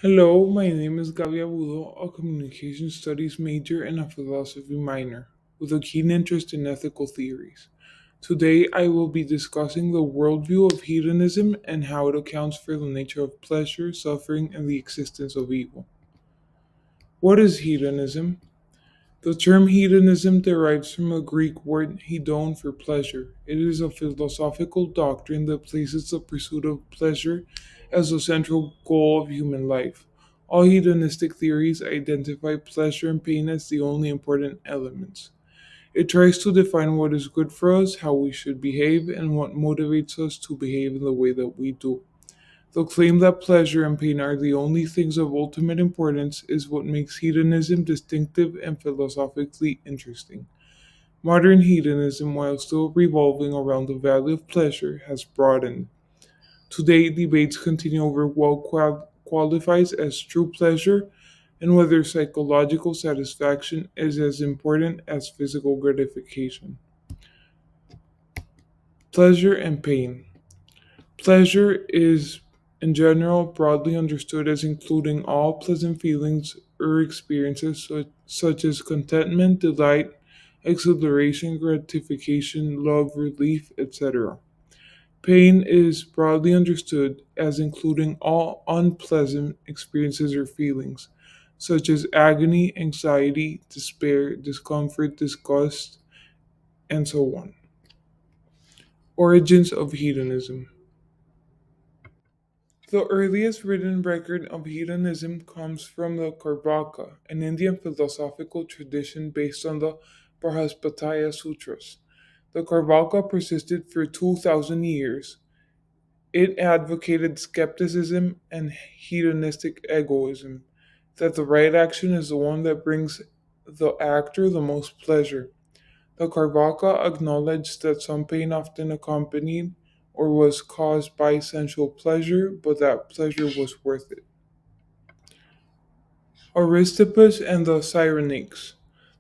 Hello, my name is Gabi Abudo, a communication studies major and a philosophy minor, with a keen interest in ethical theories. Today, I will be discussing the worldview of hedonism and how it accounts for the nature of pleasure, suffering, and the existence of evil. What is hedonism? The term hedonism derives from a Greek word hedon for pleasure. It is a philosophical doctrine that places the pursuit of pleasure as the central goal of human life. All hedonistic theories identify pleasure and pain as the only important elements. It tries to define what is good for us, how we should behave, and what motivates us to behave in the way that we do. The claim that pleasure and pain are the only things of ultimate importance is what makes hedonism distinctive and philosophically interesting. Modern hedonism, while still revolving around the value of pleasure, has broadened. Today, debates continue over what qualifies as true pleasure and whether psychological satisfaction is as important as physical gratification. Pleasure and pain. Pleasure is, in general, broadly understood as including all pleasant feelings or experiences such as contentment, delight, exhilaration, gratification, love, relief, etc. Pain is broadly understood as including all unpleasant experiences or feelings, such as agony, anxiety, despair, discomfort, disgust, and so on. Origins of hedonism. The earliest written record of hedonism comes from the Karvaka, an Indian philosophical tradition based on the Brahaspatya Sutras. The Karvaka persisted for 2,000 years. It advocated skepticism and hedonistic egoism, that the right action is the one that brings the actor the most pleasure. The Karvaka acknowledged that some pain often accompanied or was caused by sensual pleasure, but that pleasure was worth it. Aristippus and the Cyrenaics.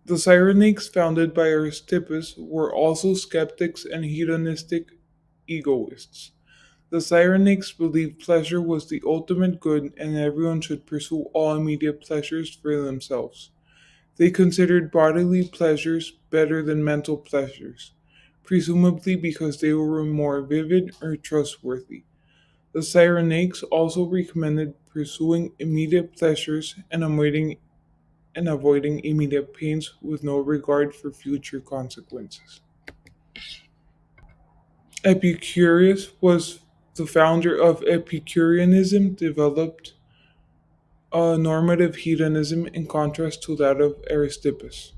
The Cyrenaics, founded by Aristippus, were also skeptics and hedonistic egoists. The Cyrenaics believed pleasure was the ultimate good and everyone should pursue all immediate pleasures for themselves. They considered bodily pleasures better than mental pleasures, presumably because they were more vivid or trustworthy. The Cyrenaics also recommended pursuing immediate pleasures and avoiding immediate pains with no regard for future consequences. Epicurus was the founder of Epicureanism, developed a normative hedonism in contrast to that of Aristippus.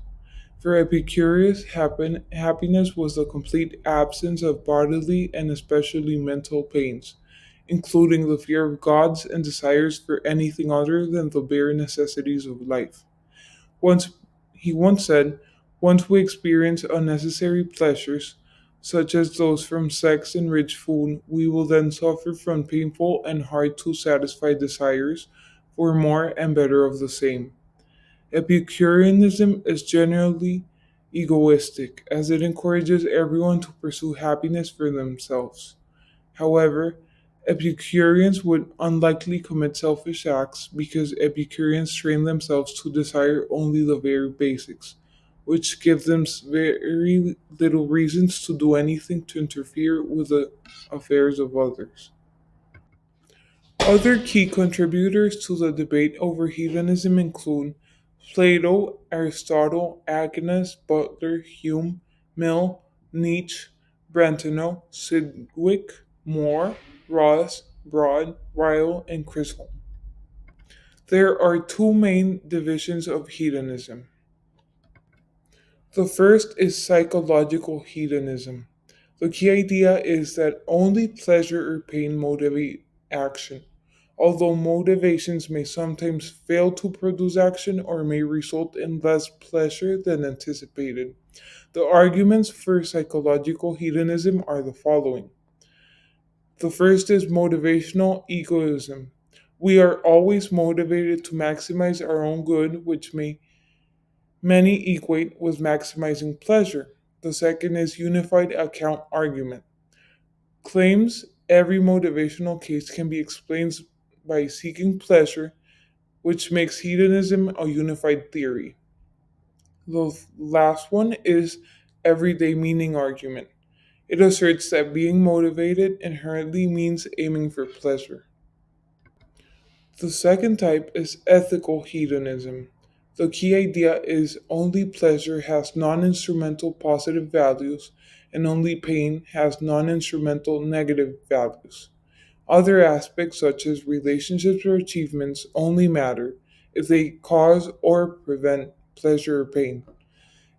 For Epicurus, happiness was the complete absence of bodily and especially mental pains, including the fear of gods and desires for anything other than the bare necessities of life. Once he once said, once we experience unnecessary pleasures, such as those from sex and rich food, we will then suffer from painful and hard to satisfy desires for more and better of the same. Epicureanism is generally egoistic, as it encourages everyone to pursue happiness for themselves. However, Epicureans would unlikely commit selfish acts because Epicureans train themselves to desire only the very basics, which gives them very little reasons to do anything to interfere with the affairs of others. Other key contributors to the debate over hedonism include Plato, Aristotle, Aquinas, Butler, Hume, Mill, Nietzsche, Brentano, Sidgwick, Moore, Ross, Broad, Ryle, and Chisholm. There are two main divisions of hedonism. The first is psychological hedonism. The key idea is that only pleasure or pain motivate action, although motivations may sometimes fail to produce action or may result in less pleasure than anticipated. The arguments for psychological hedonism are the following. The first is motivational egoism. We are always motivated to maximize our own good, which many equate with maximizing pleasure. The second is unified account argument. Claims every motivational case can be explained by seeking pleasure, which makes hedonism a unified theory. The last one is everyday meaning argument. It asserts that being motivated inherently means aiming for pleasure. The second type is ethical hedonism. The key idea is only pleasure has non instrumental positive values, and only pain has non instrumental negative values. Other aspects, such as relationships or achievements, only matter if they cause or prevent pleasure or pain.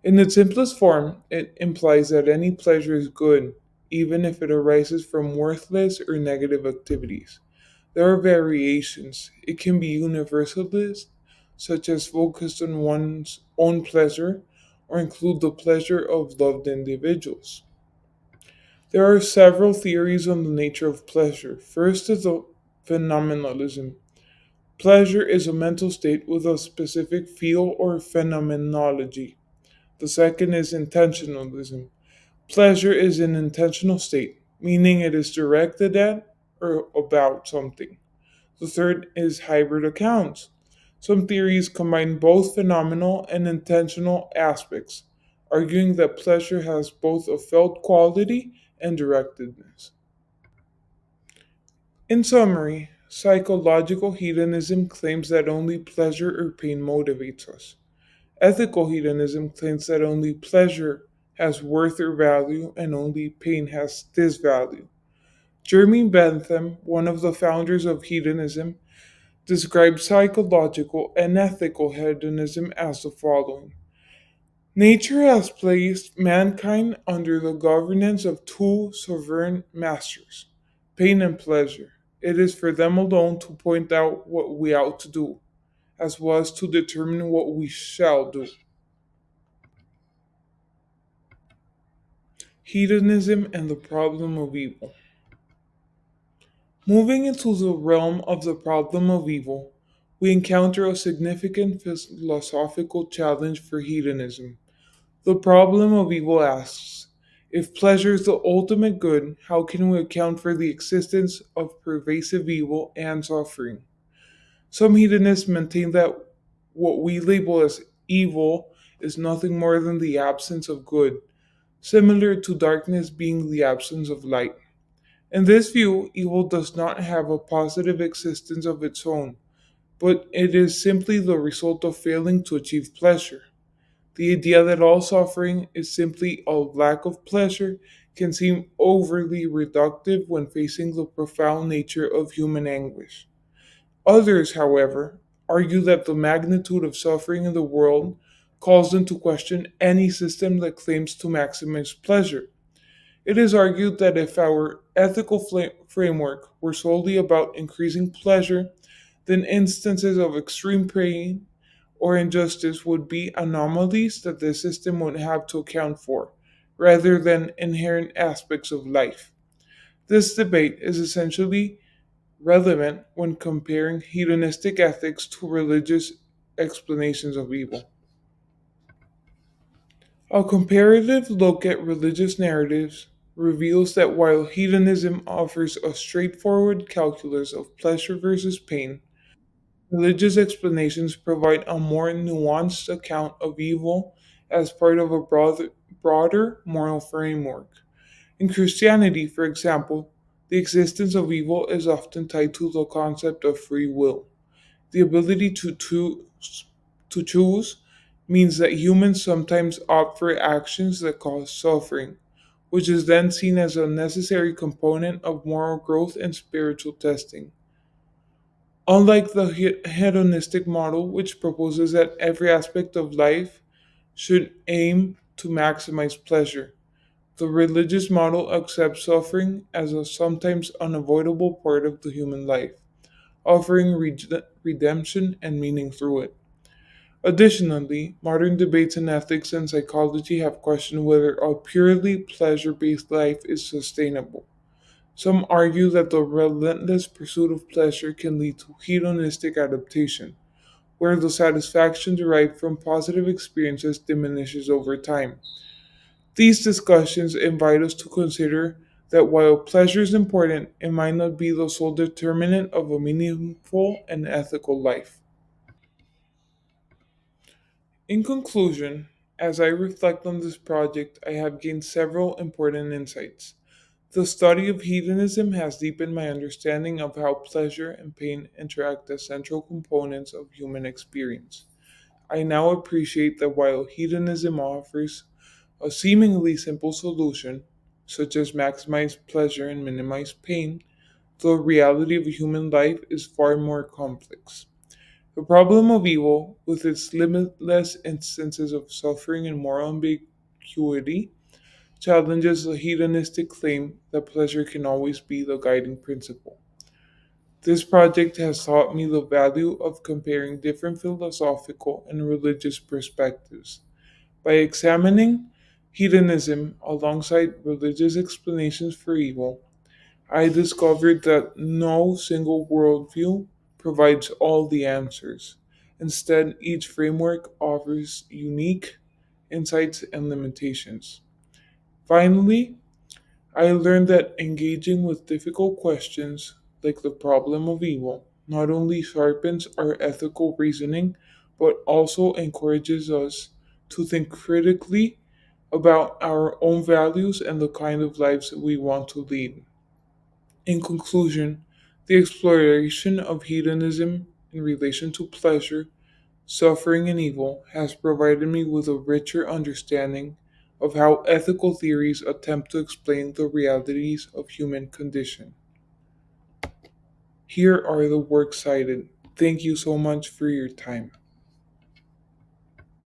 In its simplest form, it implies that any pleasure is good, even if it arises from worthless or negative activities. There are variations. It can be universalist, such as focused on one's own pleasure, or include the pleasure of loved individuals. There are several theories on the nature of pleasure. First is the phenomenalism. Pleasure is a mental state with a specific feel or phenomenology. The second is intentionalism. Pleasure is an intentional state, meaning it is directed at or about something. The third is hybrid accounts. Some theories combine both phenomenal and intentional aspects, arguing that pleasure has both a felt quality and directedness. In summary, psychological hedonism claims that only pleasure or pain motivates us. Ethical hedonism claims that only pleasure has worth or value and only pain has disvalue. Jeremy Bentham, one of the founders of hedonism, describes psychological and ethical hedonism as the following: nature has placed mankind under the governance of two sovereign masters, pain and pleasure. It is for them alone to point out what we ought to do, as well as to determine what we shall do. Hedonism and the problem of evil. Moving into the realm of the problem of evil, we encounter a significant philosophical challenge for hedonism. The problem of evil asks, if pleasure is the ultimate good, how can we account for the existence of pervasive evil and suffering? Some hedonists maintain that what we label as evil is nothing more than the absence of good, similar to darkness being the absence of light. In this view, evil does not have a positive existence of its own, but it is simply the result of failing to achieve pleasure. The idea that all suffering is simply a lack of pleasure can seem overly reductive when facing the profound nature of human anguish. Others, however, argue that the magnitude of suffering in the world calls into question any system that claims to maximize pleasure. It is argued that if our ethical framework were solely about increasing pleasure, then instances of extreme pain or injustice would be anomalies that the system would have to account for, rather than inherent aspects of life. This debate is essentially relevant when comparing hedonistic ethics to religious explanations of evil. A comparative look at religious narratives reveals that while hedonism offers a straightforward calculus of pleasure versus pain, religious explanations provide a more nuanced account of evil as part of a broader moral framework. In Christianity, for example, the existence of evil is often tied to the concept of free will. The ability to choose means that humans sometimes opt for actions that cause suffering, which is then seen as a necessary component of moral growth and spiritual testing. Unlike the hedonistic model, which proposes that every aspect of life should aim to maximize pleasure, the religious model accepts suffering as a sometimes unavoidable part of the human life, offering redemption and meaning through it. Additionally, modern debates in ethics and psychology have questioned whether a purely pleasure based life is sustainable. Some argue that the relentless pursuit of pleasure can lead to hedonistic adaptation, where the satisfaction derived from positive experiences diminishes over time. These discussions invite us to consider that while pleasure is important, it might not be the sole determinant of a meaningful and ethical life. In conclusion, as I reflect on this project, I have gained several important insights. The study of hedonism has deepened my understanding of how pleasure and pain interact as central components of human experience. I now appreciate that while hedonism offers a seemingly simple solution, such as maximize pleasure and minimize pain, the reality of human life is far more complex. The problem of evil, with its limitless instances of suffering and moral ambiguity, challenges the hedonistic claim that pleasure can always be the guiding principle. This project has taught me the value of comparing different philosophical and religious perspectives. By examining hedonism alongside religious explanations for evil, I discovered that no single worldview provides all the answers. Instead, each framework offers unique insights and limitations. Finally, I learned that engaging with difficult questions, like the problem of evil, not only sharpens our ethical reasoning, but also encourages us to think critically about our own values and the kind of lives we want to lead. In conclusion, the exploration of hedonism in relation to pleasure, suffering, and evil has provided me with a richer understanding of how ethical theories attempt to explain the realities of human condition. Here are the works cited. Thank you so much for your time.